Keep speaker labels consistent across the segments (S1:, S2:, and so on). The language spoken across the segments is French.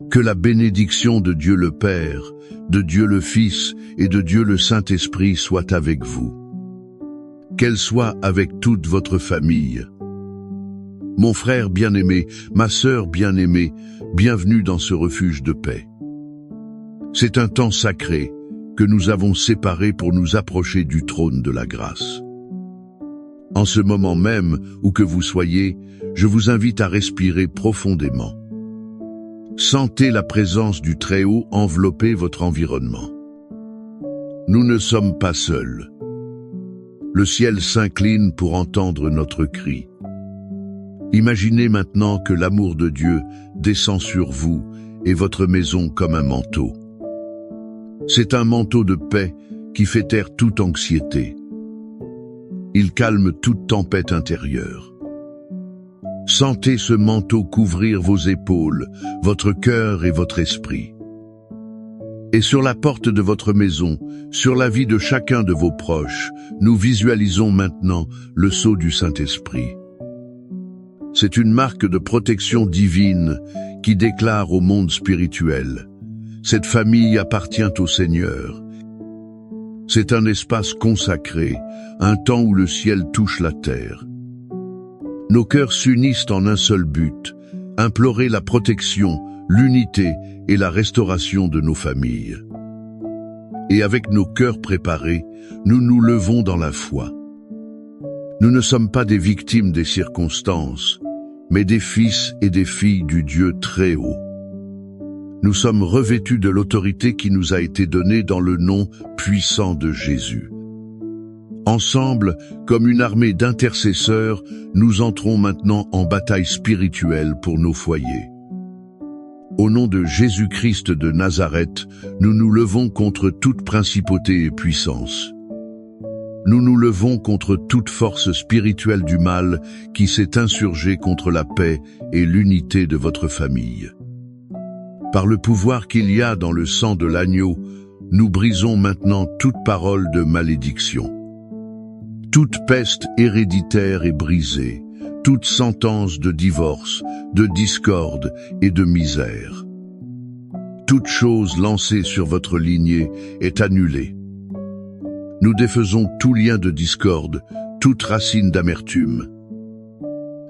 S1: Que la bénédiction de Dieu le Père, de Dieu le Fils et de Dieu le Saint-Esprit soit avec vous. Qu'elle soit avec toute votre famille. Mon frère bien-aimé, ma sœur bien-aimée, bienvenue dans ce refuge de paix. C'est un temps sacré que nous avons séparé pour nous approcher du trône de la grâce. En ce moment même, où que vous soyez, je vous invite à respirer profondément. Sentez la présence du Très-Haut envelopper votre environnement. Nous ne sommes pas seuls. Le ciel s'incline pour entendre notre cri. Imaginez maintenant que l'amour de Dieu descend sur vous et votre maison comme un manteau. C'est un manteau de paix qui fait taire toute anxiété. Il calme toute tempête intérieure. Sentez ce manteau couvrir vos épaules, votre cœur et votre esprit. Et sur la porte de votre maison, sur la vie de chacun de vos proches, nous visualisons maintenant le sceau du Saint-Esprit. C'est une marque de protection divine qui déclare au monde spirituel: cette famille appartient au Seigneur. C'est un espace consacré, un temps où le ciel touche la terre. Nos cœurs s'unissent en un seul but: implorer la protection, l'unité et la restauration de nos familles. Et avec nos cœurs préparés, nous nous levons dans la foi. Nous ne sommes pas des victimes des circonstances, mais des fils et des filles du Dieu très haut. Nous sommes revêtus de l'autorité qui nous a été donnée dans le nom puissant de Jésus. Ensemble, comme une armée d'intercesseurs, nous entrons maintenant en bataille spirituelle pour nos foyers. Au nom de Jésus-Christ de Nazareth, nous nous levons contre toute principauté et puissance. Nous nous levons contre toute force spirituelle du mal qui s'est insurgée contre la paix et l'unité de votre famille. Par le pouvoir qu'il y a dans le sang de l'agneau, nous brisons maintenant toute parole de malédiction. Toute peste héréditaire est brisée, toute sentence de divorce, de discorde et de misère. Toute chose lancée sur votre lignée est annulée. Nous défaisons tout lien de discorde, toute racine d'amertume.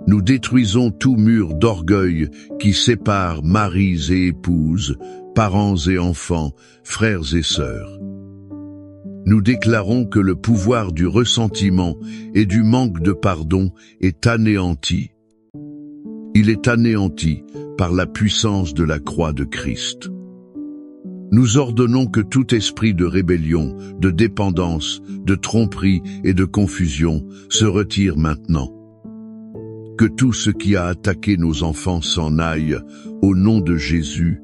S1: Nous détruisons tout mur d'orgueil qui sépare maris et épouses, parents et enfants, frères et sœurs. Nous déclarons que le pouvoir du ressentiment et du manque de pardon est anéanti. Il est anéanti par la puissance de la croix de Christ. Nous ordonnons que tout esprit de rébellion, de dépendance, de tromperie et de confusion se retire maintenant. Que tout ce qui a attaqué nos enfants s'en aille, au nom de Jésus.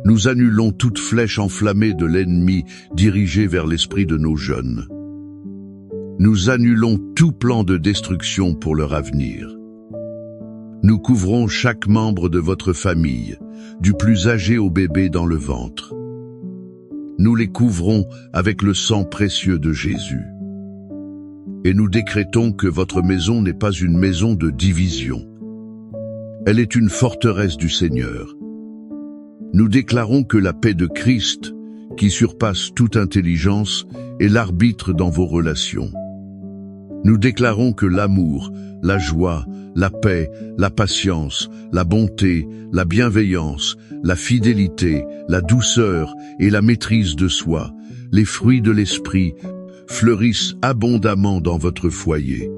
S1: Nous annulons toute flèche enflammée de l'ennemi dirigée vers l'esprit de nos jeunes. Nous annulons tout plan de destruction pour leur avenir. Nous couvrons chaque membre de votre famille, du plus âgé au bébé dans le ventre. Nous les couvrons avec le sang précieux de Jésus. Et nous décrétons que votre maison n'est pas une maison de division. Elle est une forteresse du Seigneur. Nous déclarons que la paix de Christ, qui surpasse toute intelligence, est l'arbitre dans vos relations. Nous déclarons que l'amour, la joie, la paix, la patience, la bonté, la bienveillance, la fidélité, la douceur et la maîtrise de soi, les fruits de l'esprit, fleurissent abondamment dans votre foyer.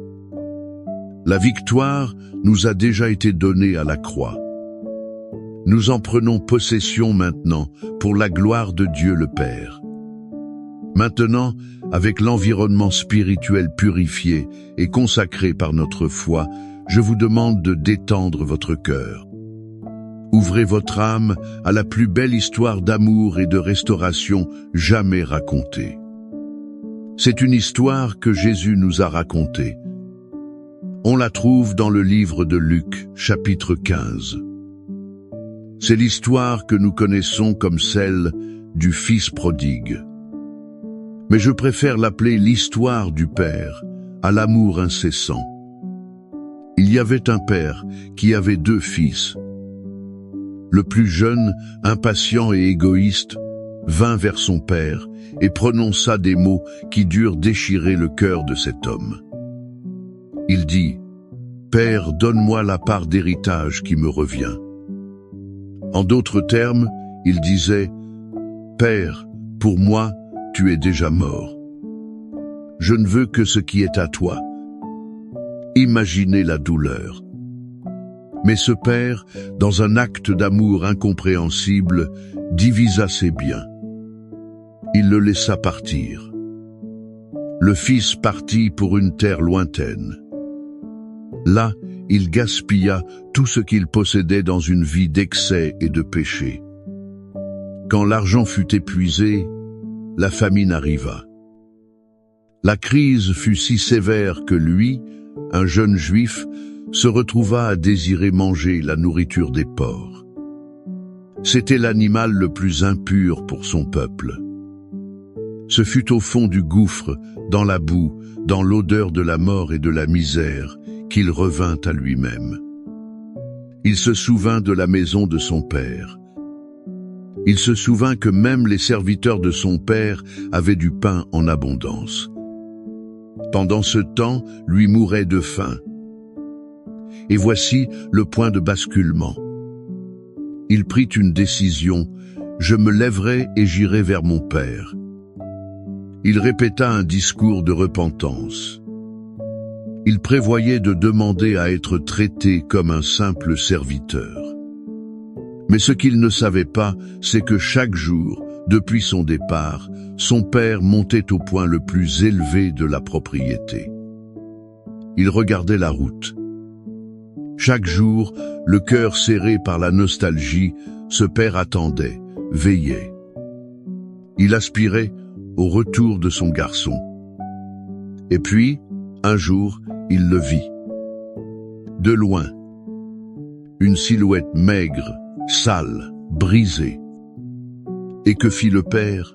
S1: La victoire nous a déjà été donnée à la croix. Nous en prenons possession maintenant pour la gloire de Dieu le Père. Maintenant, avec l'environnement spirituel purifié et consacré par notre foi, je vous demande de détendre votre cœur. Ouvrez votre âme à la plus belle histoire d'amour et de restauration jamais racontée. C'est une histoire que Jésus nous a racontée. On la trouve dans le livre de Luc, chapitre 15. C'est l'histoire que nous connaissons comme celle du Fils prodigue. Mais je préfère l'appeler l'histoire du Père, à l'amour incessant. Il y avait un père qui avait 2 fils. le plus jeune, impatient et égoïste, vint vers son père et prononça des mots qui durent déchirer le cœur de cet homme. Il dit, « Père, donne-moi la part d'héritage qui me revient. » En d'autres termes, il disait, « Père, pour moi, tu es déjà mort. Je ne veux que ce qui est à toi. » Imaginez la douleur. Mais ce père, dans un acte d'amour incompréhensible, divisa ses biens. Il le laissa partir. Le fils partit pour une terre lointaine. Là, il gaspilla tout ce qu'il possédait dans une vie d'excès et de péché. Quand l'argent fut épuisé, la famine arriva. La crise fut si sévère que lui, un jeune juif, se retrouva à désirer manger la nourriture des porcs. C'était l'animal le plus impur pour son peuple. Ce fut au fond du gouffre, dans la boue, dans l'odeur de la mort et de la misère, qu'il revint à lui-même. Il se souvint de la maison de son père. Il se souvint que même les serviteurs de son père avaient du pain en abondance. Pendant ce temps, lui mourait de faim. Et voici le point de basculement. Il prit une décision, « Je me lèverai et j'irai vers mon père. » Il répéta un discours de repentance. Il prévoyait de demander à être traité comme un simple serviteur. Mais ce qu'il ne savait pas, c'est que chaque jour, depuis son départ, son père montait au point le plus élevé de la propriété. Il regardait la route. Chaque jour, le cœur serré par la nostalgie, ce père attendait, veillait. Il aspirait au retour de son garçon. Et puis, un jour, il le vit. De loin, une silhouette maigre, sale, brisée. Et que fit le père?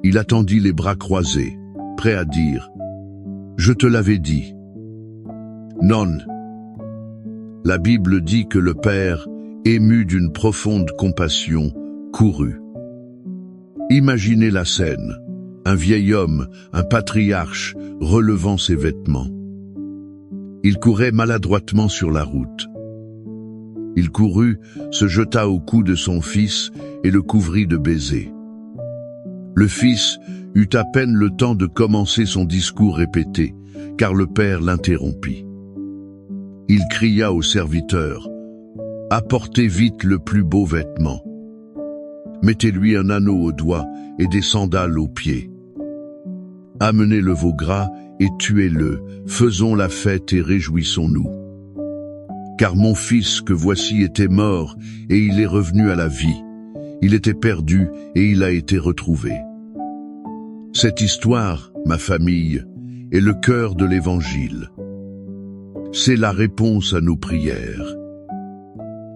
S1: Il attendit les bras croisés, prêt à dire « Je te l'avais dit ». Non. La Bible dit que le père, ému d'une profonde compassion, courut. Imaginez la scène, un vieil homme, un patriarche, relevant ses vêtements. Il courait maladroitement sur la route. Il courut, se jeta au cou de son fils et le couvrit de baisers. Le fils eut à peine le temps de commencer son discours répété, car le père l'interrompit. Il cria au serviteur, « Apportez vite le plus beau vêtement. Mettez-lui un anneau au doigt et des sandales aux pieds. Amenez le veau gras et tuez-le, faisons la fête et réjouissons-nous. Car mon fils que voici était mort et il est revenu à la vie. Il était perdu et il a été retrouvé. » Cette histoire, ma famille, est le cœur de l'Évangile. C'est la réponse à nos prières.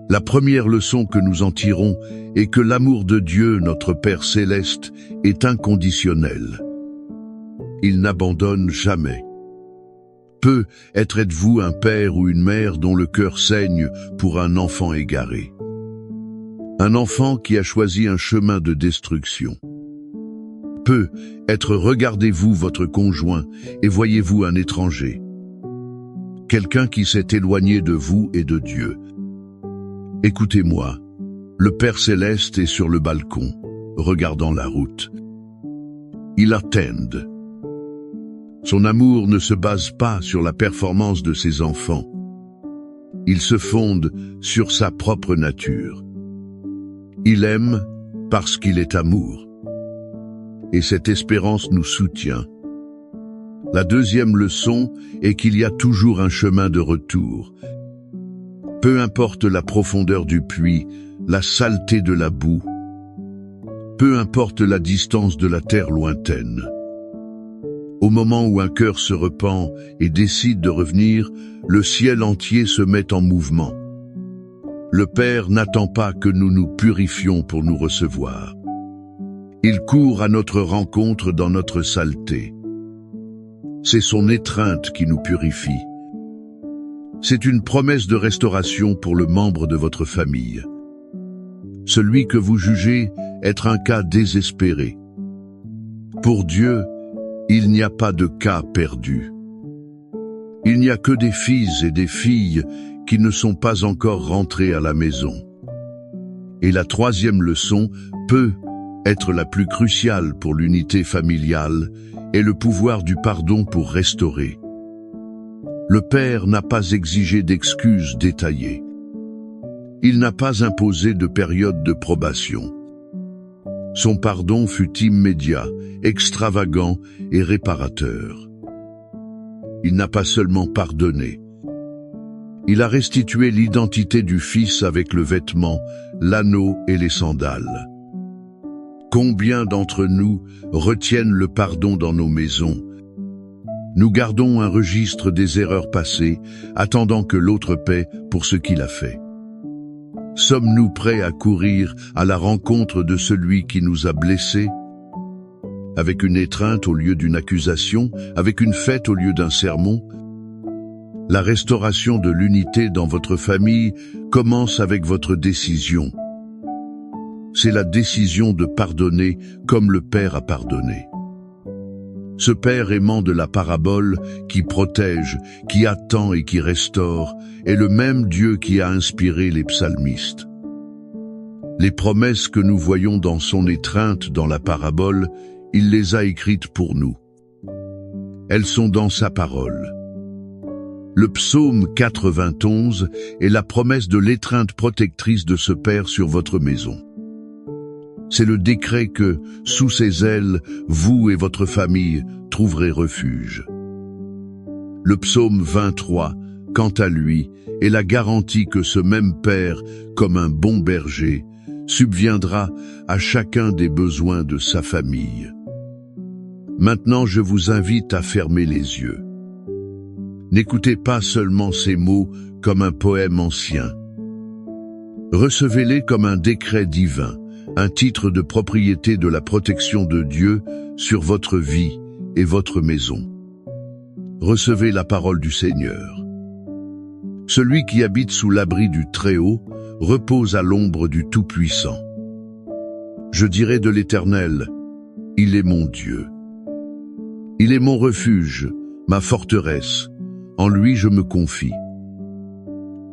S1: La première leçon que nous en tirons est que l'amour de Dieu, notre Père céleste, est inconditionnel. Il n'abandonne jamais. Peu êtes-vous un père ou une mère dont le cœur saigne pour un enfant égaré. Un enfant qui a choisi un chemin de destruction. Peu regardez-vous votre conjoint et voyez-vous un étranger. Quelqu'un qui s'est éloigné de vous et de Dieu. Écoutez-moi, le Père céleste est sur le balcon, regardant la route. Il attend. Son amour ne se base pas sur la performance de ses enfants. Il se fonde sur sa propre nature. Il aime parce qu'il est amour. Et cette espérance nous soutient. La deuxième leçon est qu'il y a toujours un chemin de retour. Peu importe la profondeur du puits, la saleté de la boue, peu importe la distance de la terre lointaine. Au moment où un cœur se repent et décide de revenir, le ciel entier se met en mouvement. Le Père n'attend pas que nous nous purifions pour nous recevoir. Il court à notre rencontre dans notre saleté. C'est son étreinte qui nous purifie. C'est une promesse de restauration pour le membre de votre famille. celui que vous jugez être un cas désespéré. Pour Dieu, il n'y a pas de cas perdu. Il n'y a que des fils et des filles qui ne sont pas encore rentrés à la maison. Et la troisième leçon peut être la plus cruciale pour l'unité familiale et le pouvoir du pardon pour restaurer. Le Père n'a pas exigé d'excuses détaillées. Il n'a pas imposé de période de probation. Son pardon fut immédiat, extravagant et réparateur. Il n'a pas seulement pardonné. Il a restitué l'identité du Fils avec le vêtement, l'anneau et les sandales. Combien d'entre nous retiennent le pardon dans nos maisons? Nous gardons un registre des erreurs passées, attendant que l'autre paie pour ce qu'il a fait. Sommes-nous prêts à courir à la rencontre de celui qui nous a blessés? Avec une étreinte au lieu d'une accusation, avec une fête au lieu d'un sermon? La restauration de l'unité dans votre famille commence avec votre décision. C'est la décision de pardonner comme le Père a pardonné. Ce Père aimant de la parabole, qui protège, qui attend et qui restaure, est le même Dieu qui a inspiré les psalmistes. Les promesses que nous voyons dans son étreinte dans la parabole, il les a écrites pour nous. Elles sont dans sa parole. Le psaume 91 est la promesse de l'étreinte protectrice de ce Père sur votre maison. C'est le décret que, sous ses ailes, vous et votre famille trouverez refuge. Le psaume 23, quant à lui, est la garantie que ce même Père, comme un bon berger, subviendra à chacun des besoins de sa famille. Maintenant, je vous invite à fermer les yeux. N'écoutez pas seulement ces mots comme un poème ancien. Recevez-les comme un décret divin, un titre de propriété de la protection de Dieu sur votre vie et votre maison. Recevez la parole du Seigneur. Celui qui habite sous l'abri du Très-Haut repose à l'ombre du Tout-Puissant. Je dirai de l'Éternel, il est mon Dieu. Il est mon refuge, ma forteresse, en lui je me confie.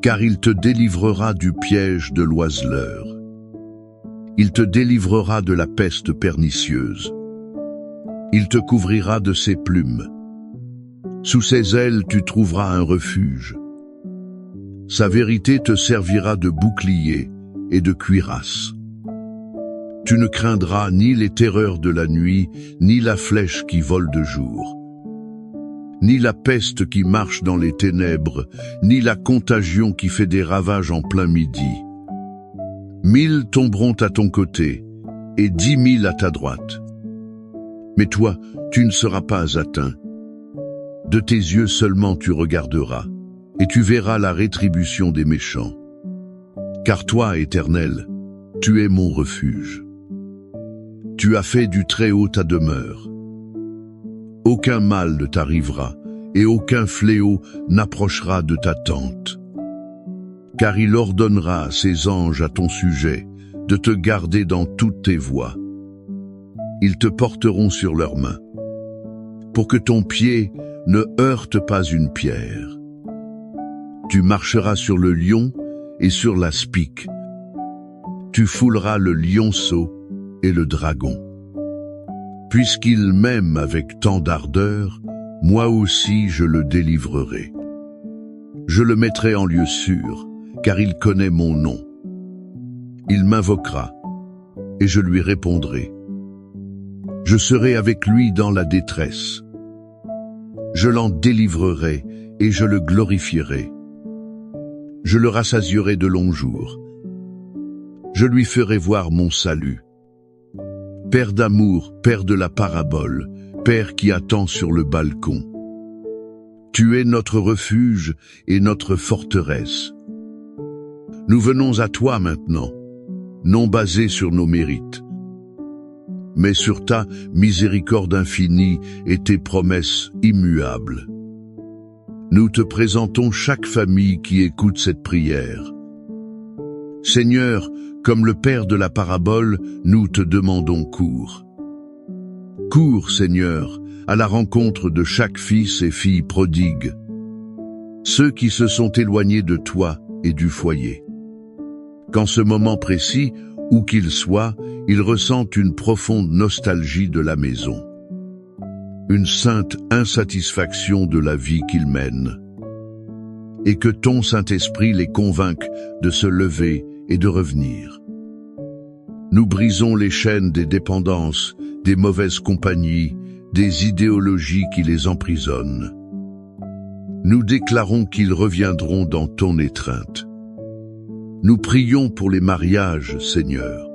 S1: Car il te délivrera du piège de l'oiseleur. Il te délivrera de la peste pernicieuse. Il te couvrira de ses plumes. Sous ses ailes tu trouveras un refuge. Sa vérité te servira de bouclier et de cuirasse. Tu ne craindras ni les terreurs de la nuit, ni la flèche qui vole de jour, ni la peste qui marche dans les ténèbres, ni la contagion qui fait des ravages en plein midi. 1000 tomberont à ton côté, et 10 000 à ta droite. Mais toi, tu ne seras pas atteint. De tes yeux seulement tu regarderas, et tu verras la rétribution des méchants. Car toi, Éternel, tu es mon refuge. Tu as fait du Très-Haut ta demeure. Aucun mal ne t'arrivera, et aucun fléau n'approchera de ta tente. Car il ordonnera à ses anges à ton sujet de te garder dans toutes tes voies. Ils te porteront sur leurs mains, pour que ton pied ne heurte pas une pierre. Tu marcheras sur le lion et sur la spique. Tu fouleras le lionceau et le dragon. Puisqu'il m'aime avec tant d'ardeur, moi aussi je le délivrerai. Je le mettrai en lieu sûr, car il connaît mon nom. Il m'invoquera, et je lui répondrai. Je serai avec lui dans la détresse. Je l'en délivrerai, et je le glorifierai. Je le rassasierai de longs jours. Je lui ferai voir mon salut. Père d'amour, Père de la parabole, Père qui attend sur le balcon. Tu es notre refuge et notre forteresse. Nous venons à toi maintenant, non basés sur nos mérites, mais sur ta miséricorde infinie et tes promesses immuables. Nous te présentons chaque famille qui écoute cette prière. Seigneur, Comme le père de la parabole, nous te demandons cours. Cours, Seigneur, à la rencontre de chaque fils et fille prodigue, ceux qui se sont éloignés de toi et du foyer. Qu'en ce moment précis, où qu'ils soient, ils ressentent une profonde nostalgie de la maison, une sainte insatisfaction de la vie qu'ils mènent, et que ton Saint-Esprit les convainque de se lever et de revenir. Nous brisons les chaînes des dépendances, des mauvaises compagnies, des idéologies qui les emprisonnent. Nous déclarons qu'ils reviendront dans ton étreinte. Nous prions pour les mariages, Seigneur.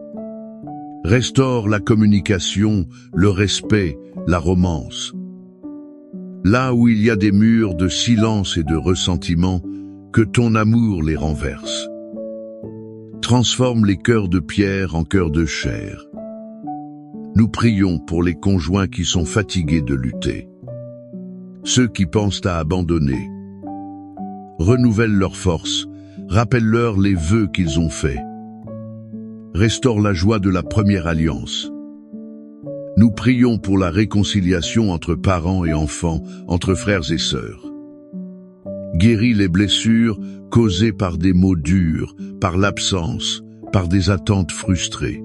S1: Restaure la communication, le respect, la romance. Là où il y a des murs de silence et de ressentiment, que ton amour les renverse. Transforme les cœurs de pierre en cœurs de chair. Nous prions pour les conjoints qui sont fatigués de lutter. Ceux qui pensent à abandonner. Renouvelle leurs forces, rappelle-leur les vœux qu'ils ont faits. Restaure la joie de la première alliance. Nous prions pour la réconciliation entre parents et enfants, entre frères et sœurs. Guéris les blessures causées par des mots durs, par l'absence, par des attentes frustrées.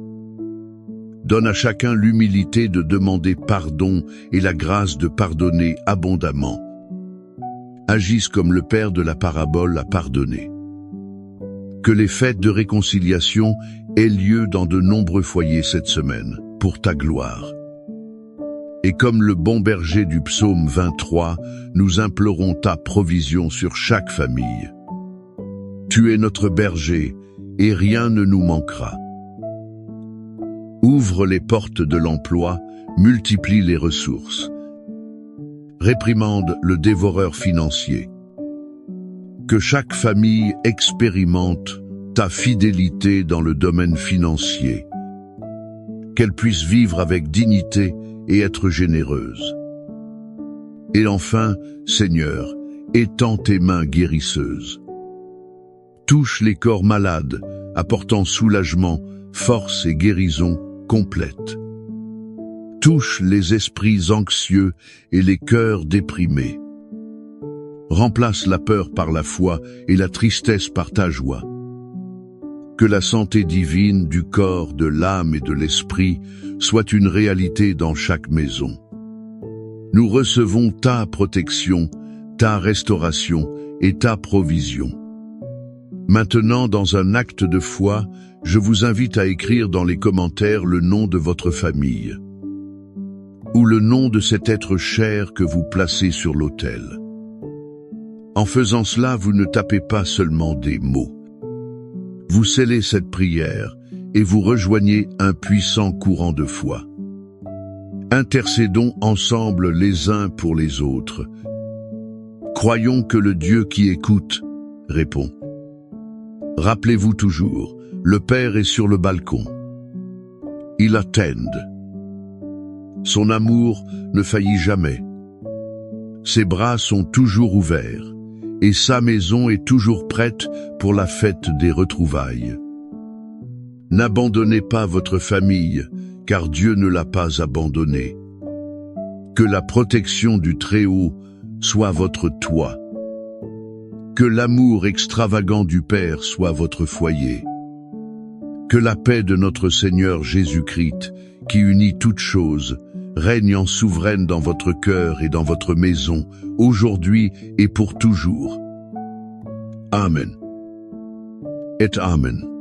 S1: Donne à chacun l'humilité de demander pardon et la grâce de pardonner abondamment. Agisse comme le père de la parabole a pardonné. Que les fêtes de réconciliation aient lieu dans de nombreux foyers cette semaine, pour ta gloire. Et comme le bon berger du psaume 23, nous implorons ta provision sur chaque famille. Tu es notre berger, et rien ne nous manquera. Ouvre les portes de l'emploi, multiplie les ressources. Réprimande le dévoreur financier. Que chaque famille expérimente ta fidélité dans le domaine financier. Qu'elle puisse vivre avec dignité et être généreuse. Et enfin, Seigneur, étends tes mains guérisseuses. Touche les corps malades, apportant soulagement, force et guérison complète. Touche les esprits anxieux et les cœurs déprimés. Remplace la peur par la foi et la tristesse par ta joie. Que la santé divine du corps, de l'âme et de l'esprit soit une réalité dans chaque maison. Nous recevons ta protection, ta restauration et ta provision. Maintenant, dans un acte de foi, je vous invite à écrire dans les commentaires le nom de votre famille ou le nom de cet être cher que vous placez sur l'autel. En faisant cela, vous ne tapez pas seulement des mots. Vous scellez cette prière et vous rejoignez un puissant courant de foi. Intercédons ensemble les uns pour les autres. Croyons que le Dieu qui écoute répond. Rappelez-vous toujours, le Père est sur le balcon. Il attend. Son amour ne faillit jamais. Ses bras sont toujours ouverts et sa maison est toujours prête pour la fête des retrouvailles. N'abandonnez pas votre famille, car Dieu ne l'a pas abandonnée. Que la protection du Très-Haut soit votre toit. Que l'amour extravagant du Père soit votre foyer. Que la paix de notre Seigneur Jésus-Christ, qui unit toutes choses, règne en souveraine dans votre cœur et dans votre maison, aujourd'hui et pour toujours. Amen. Et Amen.